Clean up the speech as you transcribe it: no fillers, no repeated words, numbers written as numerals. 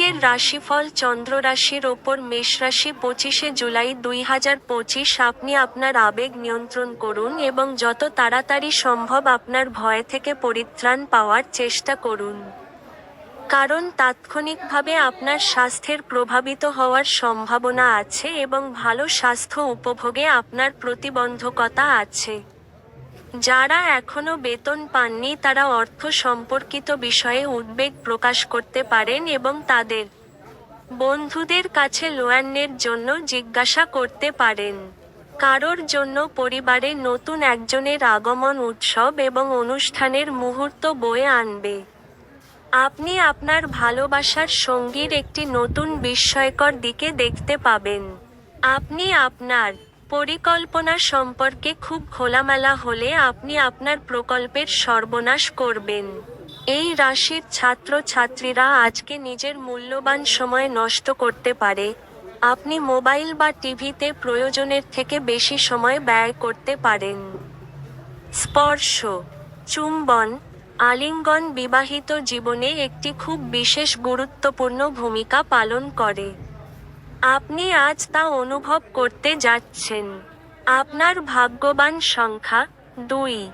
আজকের রাশিফল চন্দ্র রাশির ওপর মেষ রাশি 25শে জুলাই 2025। আপনি আপনার আবেগ নিয়ন্ত্রণ করুন এবং যত তাড়াতাড়ি সম্ভব আপনার ভয় থেকে পরিত্রাণ পাওয়ার চেষ্টা করুন। কারণ তাৎক্ষণিকভাবে আপনার স্বাস্থ্যের প্রভাবিত হওয়ার সম্ভাবনা আছে এবং ভালো স্বাস্থ্য উপভোগে আপনার প্রতিবন্ধকতা আছে। যারা এখনো বেতন পাননি তারা অর্থ সম্পর্কিত বিষয়ে উদ্বেগ প্রকাশ করতে পারেন এবং তাদের বন্ধুদের কাছে লোনের জন্য জিজ্ঞাসা করতে পারেন। কারোর জন্য পরিবারে নতুন একজনের আগমন উৎসব এবং অনুষ্ঠানের মুহূর্ত বয়ে আনবে। আপনি আপনার ভালোবাসার সঙ্গীর একটি নতুন বিস্ময়কর দিকে দেখতে পাবেন। আপনি আপনার পরিকল্পনা সম্পর্কে খুব খোলামেলা হলে আপনি আপনার প্রকল্পের সর্বনাশ করবেন। এই রাশির ছাত্রছাত্রীরা আজকে নিজের মূল্যবান সময় নষ্ট করতে পারে। আপনি মোবাইল বা টিভিতে প্রয়োজনের থেকে বেশি সময় ব্যয় করতে পারেন। স্পর্শ, চুম্বন, আলিঙ্গন বিবাহিত জীবনে একটি খুব বিশেষ গুরুত্বপূর্ণ ভূমিকা পালন করে। আপনি আজ তা অনুভব করতে যাচ্ছেন। আপনার ভাগ্যবান সংখ্যা 2।